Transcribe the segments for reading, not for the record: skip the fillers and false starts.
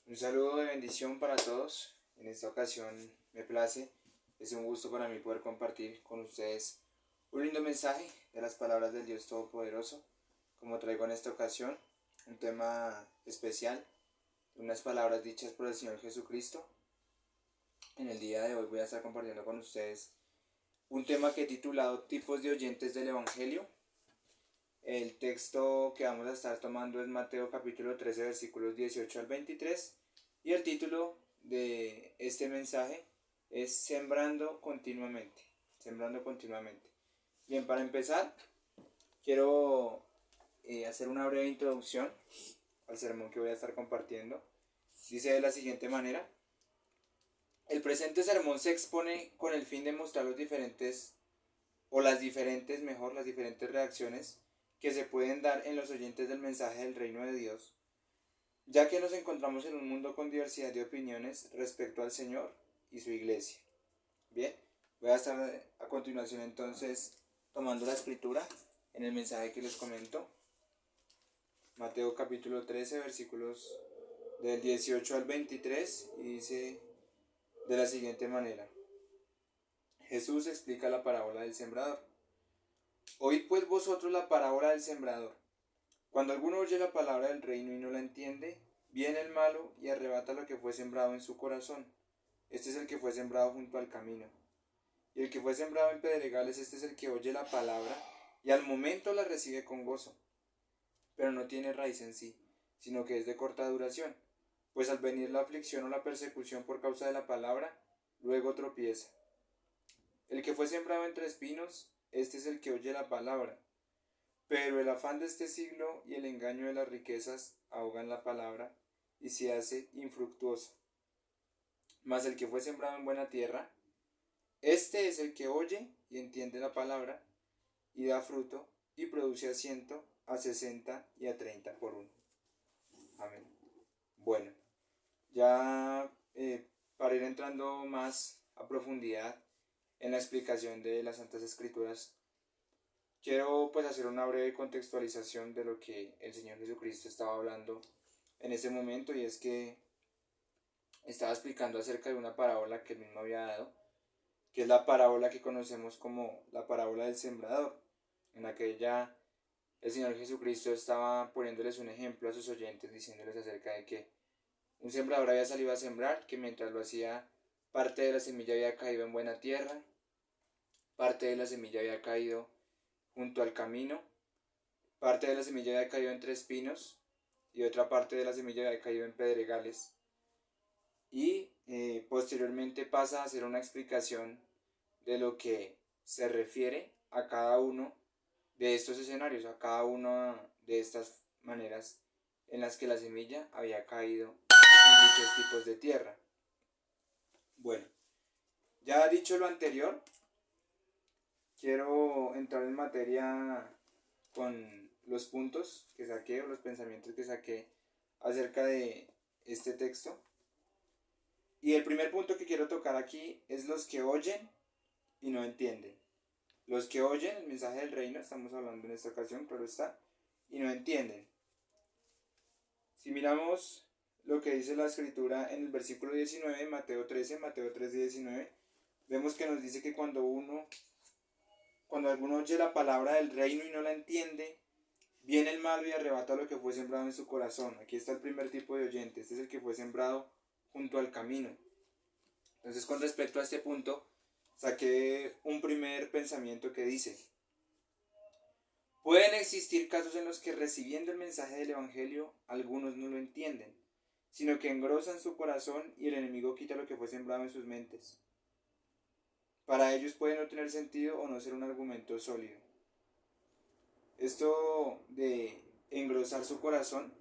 Un saludo de bendición para todos. En esta ocasión me place, es un gusto para mí poder compartir con ustedes un lindo mensaje de las palabras del Dios Todopoderoso. Como traigo en esta ocasión un tema especial, unas palabras dichas por el Señor Jesucristo. En el día de hoy voy a estar compartiendo con ustedes un tema que he titulado Tipos de oyentes del Evangelio. El texto que vamos a estar tomando es Mateo capítulo 13 versículos 18 al 23 y el título de este mensaje es Sembrando continuamente. Sembrando continuamente. Bien, para empezar quiero hacer una breve introducción al sermón que voy a estar compartiendo. Dice de la siguiente manera: el presente sermón se expone con el fin de mostrar las diferentes reacciones que se pueden dar en los oyentes del mensaje del reino de Dios, ya que nos encontramos en un mundo con diversidad de opiniones respecto al Señor y su iglesia. Bien, voy a estar a continuación entonces tomando la escritura en el mensaje que les comento. Mateo capítulo 13 versículos del 18 al 23 y dice de la siguiente manera: Jesús explica la parábola del sembrador. Oíd pues vosotros la parábola del sembrador. Cuando alguno oye la palabra del reino y no la entiende, viene el malo y arrebata lo que fue sembrado en su corazón. Este es el que fue sembrado junto al camino. Y el que fue sembrado en pedregales, este es el que oye la palabra y al momento la recibe con gozo, pero no tiene raíz en sí, sino que es de corta duración, pues al venir la aflicción o la persecución por causa de la palabra, luego tropieza. El que fue sembrado entre espinos, este es el que oye la palabra, pero el afán de este siglo y el engaño de las riquezas ahogan la palabra y se hace infructuosa. Mas el que fue sembrado en buena tierra, este es el que oye y entiende la palabra y da fruto y produce a 100, a 60 y a 30 por uno. Amén. Bueno, ya para ir entrando más a profundidad en la explicación de las Santas Escrituras, quiero pues hacer una breve contextualización de lo que el Señor Jesucristo estaba hablando en ese momento, y es que estaba explicando acerca de una parábola que él mismo había dado, que es la parábola que conocemos como la parábola del sembrador, en aquella el Señor Jesucristo estaba poniéndoles un ejemplo a sus oyentes, diciéndoles acerca de que un sembrador había salido a sembrar, que mientras lo hacía, parte de la semilla había caído en buena tierra, parte de la semilla había caído junto al camino, parte de la semilla había caído entre espinos y otra parte de la semilla había caído en pedregales. Y posteriormente pasa a hacer una explicación de lo que se refiere a cada uno de estos escenarios, a cada una de estas maneras en las que la semilla había caído en dichos tipos de tierra. Bueno, ya dicho lo anterior, quiero entrar en materia con los puntos que saqué o los pensamientos que saqué acerca de este texto. Y el primer punto que quiero tocar aquí es los que oyen y no entienden. Los que oyen el mensaje del reino, estamos hablando en esta ocasión, claro está, y no entienden. Si miramos lo que dice la escritura en el versículo 19, Mateo 13, 19, vemos que nos dice que cuando alguno oye la palabra del reino y no la entiende, viene el malo y arrebata lo que fue sembrado en su corazón. Aquí está el primer tipo de oyente, este es el que fue sembrado junto al camino. Entonces, con respecto a este punto, saqué un primer pensamiento que dice: pueden existir casos en los que recibiendo el mensaje del Evangelio, algunos no lo entienden, sino que engrosan su corazón y el enemigo quita lo que fue sembrado en sus mentes. Para ellos puede no tener sentido o no ser un argumento sólido. Esto de engrosar su corazón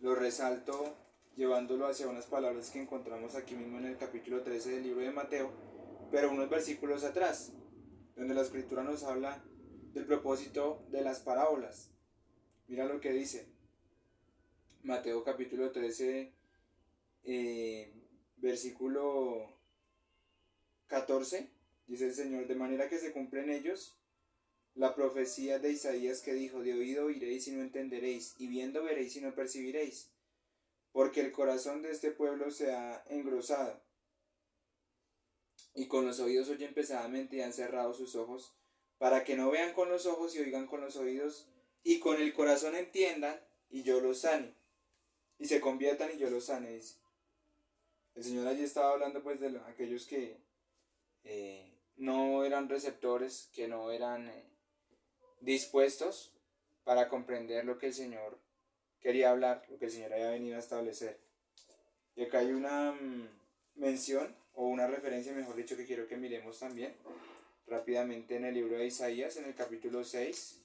lo resalto llevándolo hacia unas palabras que encontramos aquí mismo en el capítulo 13 del libro de Mateo, pero unos versículos atrás, donde la escritura nos habla del propósito de las parábolas. Mira lo que dice Mateo capítulo 13, versículo 14, dice el Señor: de manera que se cumple en ellos la profecía de Isaías que dijo: de oído oiréis y no entenderéis, y viendo veréis y no percibiréis, porque el corazón de este pueblo se ha engrosado, y con los oídos oyen pesadamente y han cerrado sus ojos, para que no vean con los ojos y oigan con los oídos, y con el corazón entiendan, y yo los sane, y se conviertan y yo los sane, dice. El Señor allí estaba hablando pues de aquellos que no eran receptores, que no eran dispuestos para comprender lo que el Señor quería hablar, lo que el Señor había venido a establecer. Y acá hay una mención, o una referencia, mejor dicho, que quiero que miremos también rápidamente en el libro de Isaías, en el capítulo 6.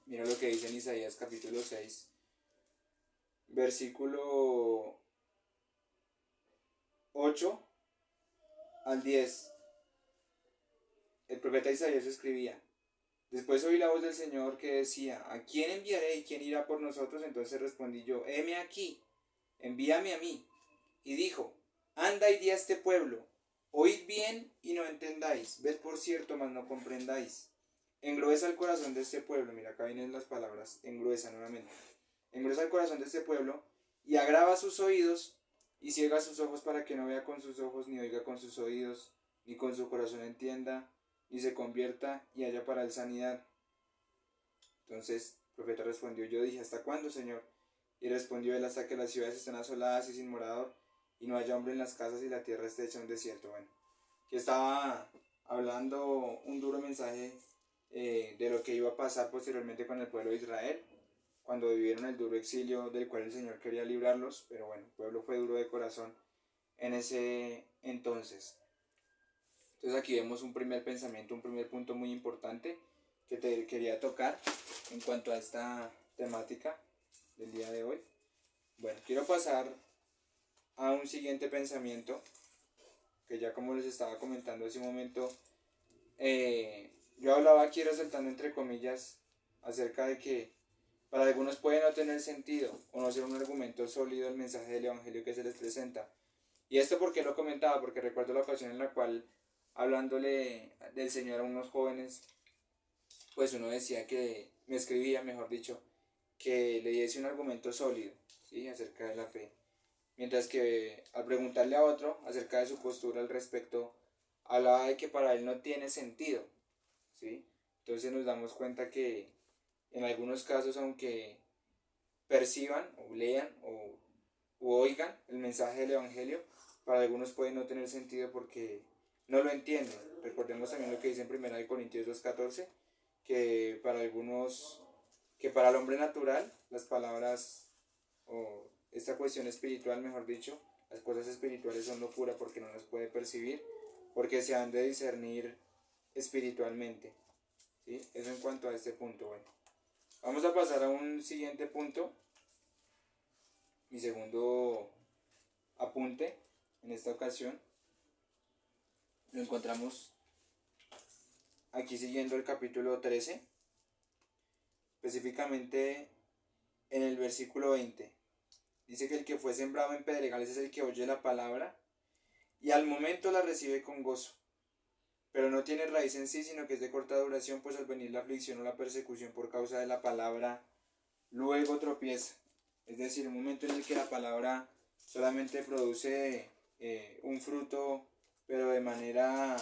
Mira lo que dice en Isaías capítulo 6, versículo 8 al 10. El profeta Isaías escribía: después oí la voz del Señor que decía: ¿a quién enviaré y quién irá por nosotros? Entonces respondí yo: heme aquí, envíame a mí. Y dijo: anda y di a este pueblo, oíd bien y no entendáis, ved por cierto, mas no comprendáis. Engruesa el corazón de este pueblo. Mira, acá vienen las palabras, engruesa nuevamente. Engruesa el corazón de este pueblo y agrava sus oídos y ciega sus ojos, para que no vea con sus ojos, ni oiga con sus oídos, ni con su corazón entienda, ni se convierta y haya para él sanidad. Entonces el profeta respondió: yo dije: ¿hasta cuándo, Señor? Y respondió él: hasta que las ciudades estén asoladas y sin morador, y no haya hombre en las casas, y la tierra esté hecha un desierto. Bueno, que estaba hablando un duro mensaje de lo que iba a pasar posteriormente con el pueblo de Israel, cuando vivieron el duro exilio del cual el Señor quería librarlos, pero bueno, el pueblo fue duro de corazón en ese entonces. Entonces aquí vemos un primer pensamiento, un primer punto muy importante que te quería tocar en cuanto a esta temática del día de hoy. Bueno, quiero pasar a un siguiente pensamiento, que ya como les estaba comentando hace un momento, yo hablaba aquí resaltando entre comillas acerca de que para algunos puede no tener sentido o no ser un argumento sólido el mensaje del Evangelio que se les presenta. Y esto porque lo comentaba, porque recuerdo la ocasión en la cual, hablándole del Señor a unos jóvenes, pues uno decía que, me escribía mejor dicho, que le diese un argumento sólido, ¿sí?, acerca de la fe. Mientras que al preguntarle a otro acerca de su postura al respecto, hablaba de que para él no tiene sentido, ¿sí? Entonces nos damos cuenta que en algunos casos, aunque perciban o lean o oigan el mensaje del Evangelio, para algunos puede no tener sentido porque no lo entienden. Recordemos también lo que dice en 1 Corintios 2:14, que para algunos, que para el hombre natural, las palabras o esta cuestión espiritual, mejor dicho, las cosas espirituales son locura porque no las puede percibir, porque se han de discernir espiritualmente, ¿sí? Eso en cuanto a este punto. Bueno, vamos a pasar a un siguiente punto, mi segundo apunte en esta ocasión. Lo encontramos aquí siguiendo el capítulo 13, específicamente en el versículo 20. Dice que el que fue sembrado en pedregales es el que oye la palabra y al momento la recibe con gozo, pero no tiene raíz en sí, sino que es de corta duración, pues al venir la aflicción o la persecución por causa de la palabra, luego tropieza. Es decir, un momento en el que la palabra solamente produce un fruto, pero de manera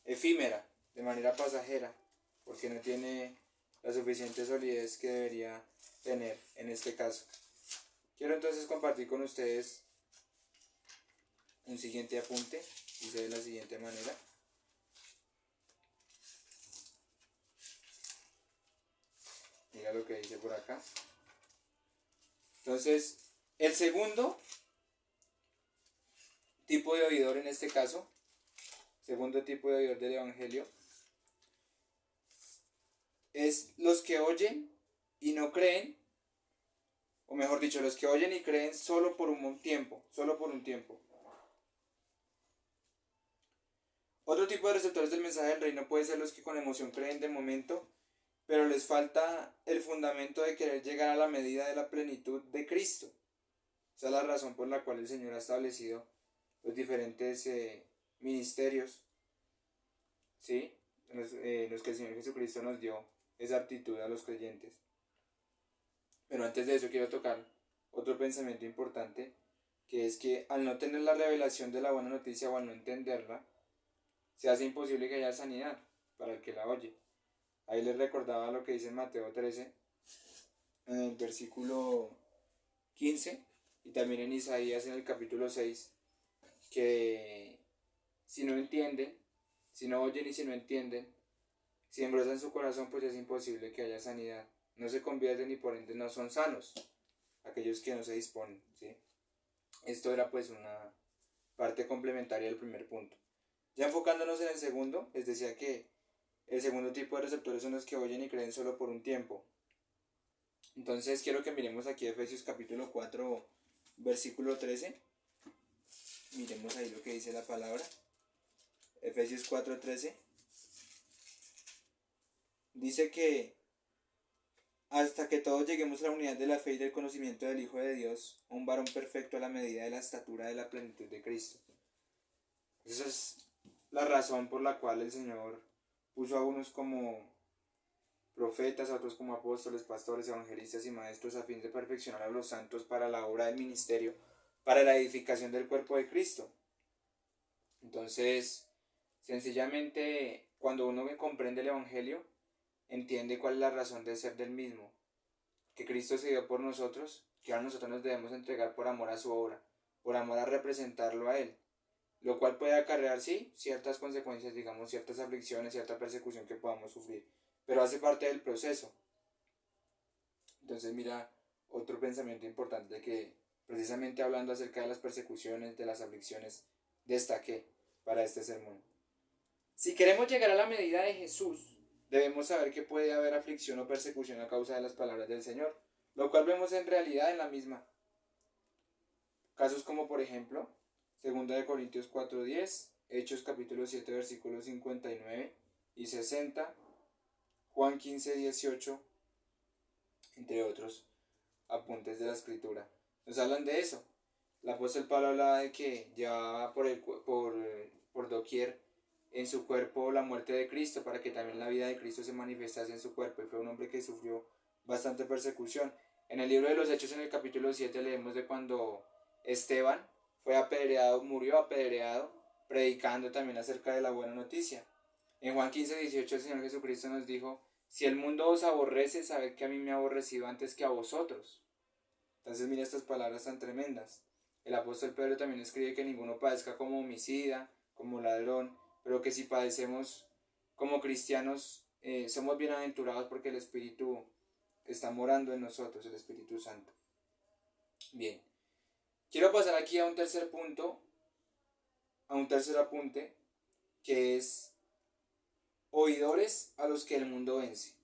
efímera, de manera pasajera, porque no tiene la suficiente solidez que debería tener en este caso. Quiero entonces compartir con ustedes un siguiente apunte, dice de la siguiente manera. Mira lo que dice por acá. Entonces, el segundo tipo de oidor en este caso, segundo tipo de oidor del Evangelio, es los que oyen y no creen, o mejor dicho, los que oyen y creen solo por un tiempo, Otro tipo de receptores del mensaje del reino puede ser los que con emoción creen de momento, pero les falta el fundamento de querer llegar a la medida de la plenitud de Cristo. Esa es la razón por la cual el Señor ha establecido los diferentes ministerios, ¿sí?, los que el Señor Jesucristo nos dio esa aptitud a los creyentes. Pero antes de eso quiero tocar otro pensamiento importante, que es que al no tener la revelación de la buena noticia o al no entenderla, se hace imposible que haya sanidad para el que la oye. Ahí les recordaba lo que dice en Mateo 13, en el versículo 15, y también en Isaías en el capítulo 6, que si no entienden, si no oyen y si no entienden, si engrosan su corazón, pues es imposible que haya sanidad. No se convierten y por ende no son sanos aquellos que no se disponen, ¿sí? Esto era pues una parte complementaria del primer punto. Ya enfocándonos en el segundo, les decía que el segundo tipo de receptores son los que oyen y creen solo por un tiempo. Entonces quiero que miremos aquí Efesios capítulo 4, versículo 13. Miremos ahí lo que dice la palabra. Efesios 4:13. Dice que hasta que todos lleguemos a la unidad de la fe y del conocimiento del Hijo de Dios, un varón perfecto a la medida de la estatura de la plenitud de Cristo. Esa es la razón por la cual el Señor puso a unos como profetas, a otros como apóstoles, pastores, evangelistas y maestros a fin de perfeccionar a los santos para la obra del ministerio, para la edificación del cuerpo de Cristo. Entonces, sencillamente, cuando uno comprende el Evangelio, entiende cuál es la razón de ser del mismo, que Cristo se dio por nosotros, que ahora nosotros nos debemos entregar por amor a su obra, por amor a representarlo a Él, lo cual puede acarrear, sí, ciertas consecuencias, digamos, ciertas aflicciones, cierta persecución que podamos sufrir, pero hace parte del proceso. Entonces, mira, otro pensamiento importante que, precisamente hablando acerca de las persecuciones, de las aflicciones, destaqué para este sermón. Si queremos llegar a la medida de Jesús, debemos saber que puede haber aflicción o persecución a causa de las palabras del Señor, lo cual vemos en realidad en la misma. Casos como por ejemplo, 2 Corintios 4:10, Hechos capítulo 7 versículos 59 y 60, Juan 15:18, entre otros apuntes de la escritura. Nos hablan de eso. El apóstol Pablo hablaba de que llevaba por doquier en su cuerpo la muerte de Cristo para que también la vida de Cristo se manifestase en su cuerpo, y fue un hombre que sufrió bastante persecución. En el libro de los Hechos, en el capítulo 7, leemos de cuando Esteban fue apedreado, murió apedreado, predicando también acerca de la buena noticia. En Juan 15:18 el Señor Jesucristo nos dijo: si el mundo os aborrece, sabed que a mí me ha aborrecido antes que a vosotros. Entonces mira estas palabras tan tremendas. El apóstol Pedro también escribe que ninguno padezca como homicida, como ladrón, pero que si padecemos como cristianos, somos bienaventurados porque el Espíritu está morando en nosotros, el Espíritu Santo. Bien, quiero pasar aquí a un tercer punto, a un tercer apunte, que es oidores a los que el mundo vence.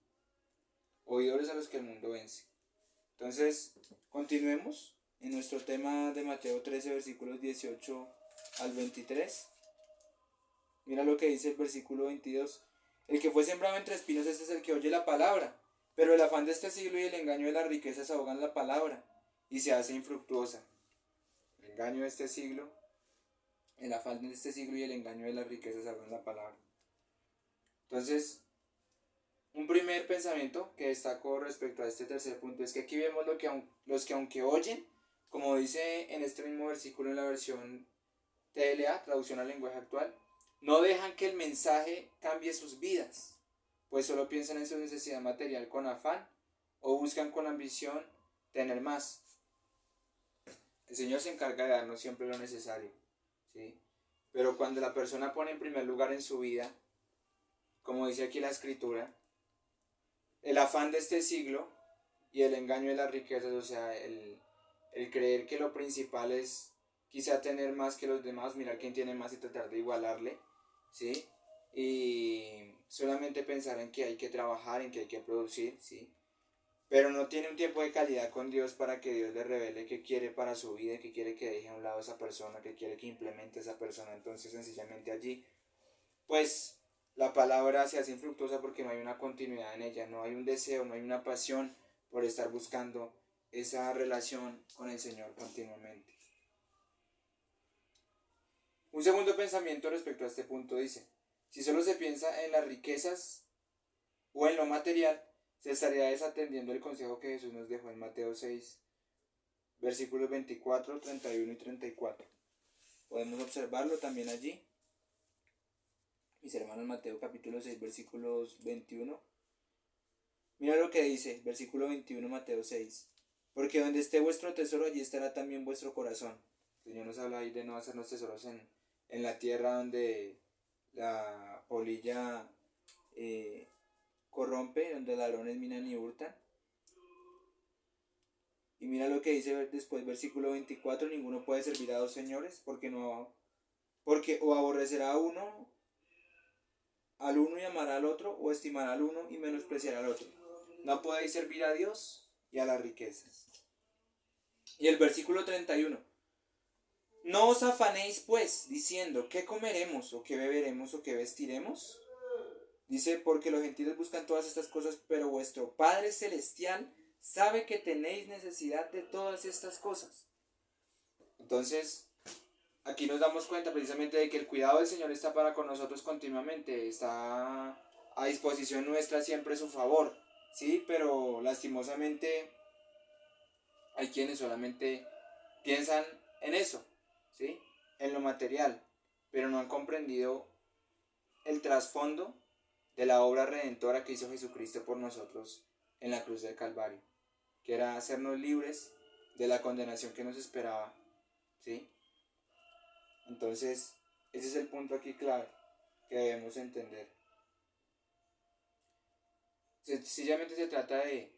Oidores a los que el mundo vence. Entonces, continuemos en nuestro tema de Mateo 13, versículos 18 al 23. Mira lo que dice el versículo 22. El que fue sembrado entre espinos, este es el que oye la palabra, pero el afán de este siglo y el engaño de las riquezas ahogan la palabra y se hace infructuosa. El engaño de este siglo, el afán de este siglo y el engaño de las riquezas ahogan la palabra. Entonces, un primer pensamiento que destaco respecto a este tercer punto es que aquí vemos los que aunque oyen, como dice en este mismo versículo en la versión TLA, traducción al lenguaje actual, no dejan que el mensaje cambie sus vidas, pues solo piensan en su necesidad material con afán o buscan con ambición tener más. El Señor se encarga de darnos siempre lo necesario, ¿sí? Pero cuando la persona pone en primer lugar en su vida, como dice aquí la escritura, el afán de este siglo y el engaño de las riquezas, o sea, el creer que lo principal es quizá tener más que los demás, mirar quién tiene más y tratar de igualarle, ¿sí? Y solamente pensar en que hay que trabajar, en que hay que producir, ¿sí? Pero no tiene un tiempo de calidad con Dios para que Dios le revele qué quiere para su vida, qué quiere que deje a un lado a esa persona, qué quiere que implemente a esa persona. Entonces sencillamente allí, pues la palabra se hace infructuosa porque no hay una continuidad en ella, no hay un deseo, no hay una pasión por estar buscando esa relación con el Señor continuamente. Un segundo pensamiento respecto a este punto dice: si solo se piensa en las riquezas o en lo material, se estaría desatendiendo el consejo que Jesús nos dejó en Mateo 6, versículos 24, 31 y 34. Podemos observarlo también allí. Mis hermanos, Mateo capítulo 6, versículos 21. Mira lo que dice, versículo 21, Mateo 6. Porque donde esté vuestro tesoro, allí estará también vuestro corazón. El Señor nos habla ahí de no hacernos tesoros en la tierra donde la polilla corrompe, donde ladrones minan y hurtan. Y mira lo que dice después, versículo 24, ninguno puede servir a dos señores, porque o aborrecerá al uno y amará al otro, o estimará al uno y menospreciará al otro. No podéis servir a Dios y a las riquezas. Y el versículo 31. No os afanéis pues, diciendo, ¿qué comeremos, o qué beberemos, o qué vestiremos? Dice, porque los gentiles buscan todas estas cosas, pero vuestro Padre Celestial sabe que tenéis necesidad de todas estas cosas. Entonces, aquí nos damos cuenta precisamente de que el cuidado del Señor está para con nosotros continuamente, está a disposición nuestra siempre su favor, ¿sí? Pero lastimosamente hay quienes solamente piensan en eso, ¿sí? En lo material, pero no han comprendido el trasfondo de la obra redentora que hizo Jesucristo por nosotros en la cruz del Calvario, que era hacernos libres de la condenación que nos esperaba, ¿sí? Entonces, ese es el punto aquí clave que debemos entender. Sencillamente se trata de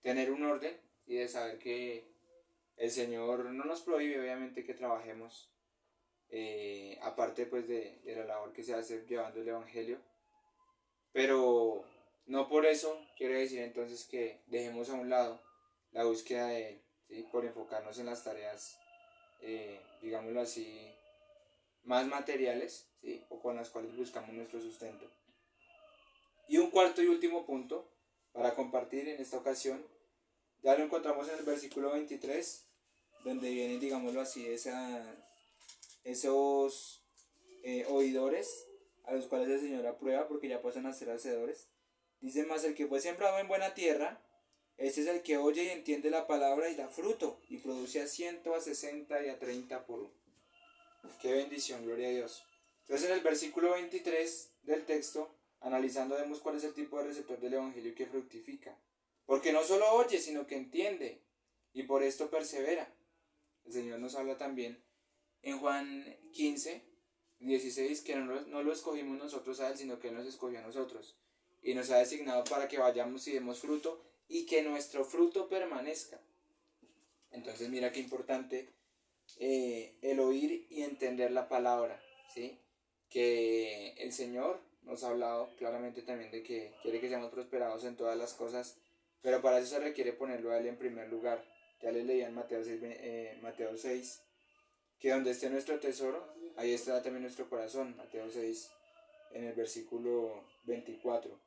tener un orden y de saber que el Señor no nos prohíbe obviamente que trabajemos, aparte pues de la labor que se hace llevando el Evangelio, pero no por eso quiere decir entonces que dejemos a un lado la búsqueda de Él, ¿sí? Por enfocarnos en las tareas, digámoslo así, más materiales, ¿sí? O con las cuales buscamos nuestro sustento. Y un cuarto y último punto para compartir en esta ocasión, ya lo encontramos en el versículo 23, donde vienen, digámoslo así, esos oidores a los cuales el Señor aprueba porque ya pasan a ser hacedores. Dice más, el que fue sembrado en buena tierra, este es el que oye y entiende la palabra y da fruto, y produce a 100, a 60 y a 30 por uno. Qué bendición, gloria a Dios. Entonces en el versículo 23 del texto, analizando, vemos cuál es el tipo de receptor del Evangelio que fructifica. Porque no solo oye, sino que entiende, y por esto persevera. El Señor nos habla también en Juan 15, 16, que no lo escogimos nosotros a Él, sino que Él nos escogió a nosotros. Y nos ha designado para que vayamos y demos fruto, y que nuestro fruto permanezca. Entonces mira qué importante el oír y entender la palabra, ¿sí? Que el Señor nos ha hablado claramente también de que quiere que seamos prosperados en todas las cosas, pero para eso se requiere ponerlo a Él en primer lugar. Ya les leía en Mateo 6, que donde esté nuestro tesoro, ahí estará también nuestro corazón. Mateo 6, en el versículo 24.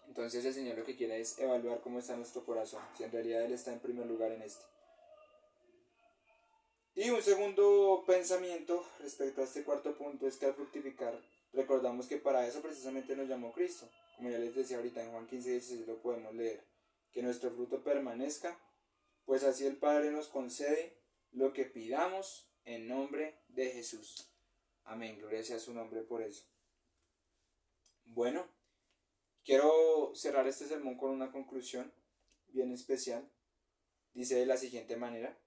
Entonces el Señor lo que quiere es evaluar cómo está nuestro corazón, si en realidad Él está en primer lugar en este. Y un segundo pensamiento respecto a este cuarto punto es que al fructificar recordamos que para eso precisamente nos llamó Cristo. Como ya les decía ahorita en Juan 15, 16 lo podemos leer. Que nuestro fruto permanezca, pues así el Padre nos concede lo que pidamos en nombre de Jesús. Amén, gloria sea su nombre por eso. Bueno, quiero cerrar este sermón con una conclusión bien especial. Dice de la siguiente manera.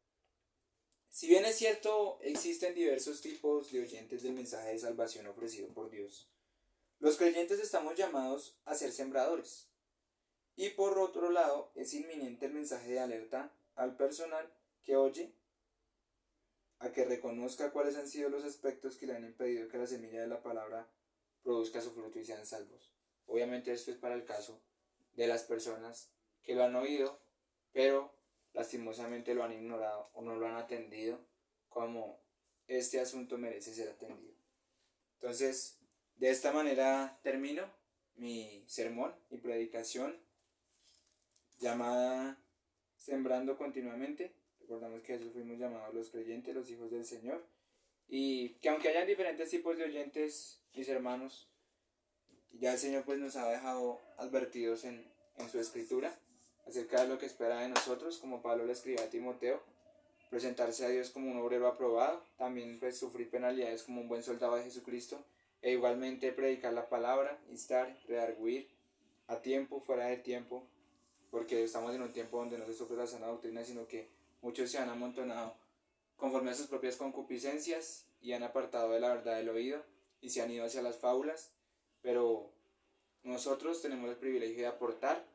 Si bien es cierto, existen diversos tipos de oyentes del mensaje de salvación ofrecido por Dios, los creyentes estamos llamados a ser sembradores. Y por otro lado, es inminente el mensaje de alerta al personal que oye a que reconozca cuáles han sido los aspectos que le han impedido que la semilla de la palabra produzca su fruto y sean salvos. Obviamente esto es para el caso de las personas que lo han oído, pero lastimosamente lo han ignorado o no lo han atendido como este asunto merece ser atendido. Entonces, de esta manera termino mi sermón, mi predicación llamada Sembrando Continuamente. Recordamos que a eso fuimos llamados los creyentes, los hijos del Señor, y que aunque hayan diferentes tipos de oyentes, mis hermanos, ya el Señor pues nos ha dejado advertidos en en su escritura acerca de lo que espera de nosotros, como Pablo le escribió a Timoteo, presentarse a Dios como un obrero aprobado, también pues sufrir penalidades como un buen soldado de Jesucristo, e igualmente predicar la palabra, instar, redarguir, a tiempo, fuera de tiempo, porque estamos en un tiempo donde no se sufre la sana doctrina, sino que muchos se han amontonado conforme a sus propias concupiscencias y han apartado de la verdad del oído y se han ido hacia las fábulas, pero nosotros tenemos el privilegio de aportar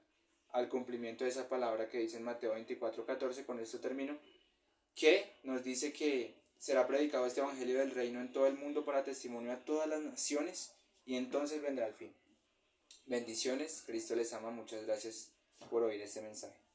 al cumplimiento de esa palabra que dice en Mateo 24:14, con esto termino, que nos dice que será predicado este evangelio del reino en todo el mundo para testimonio a todas las naciones y entonces vendrá el fin. Bendiciones, Cristo les ama, muchas gracias por oír este mensaje.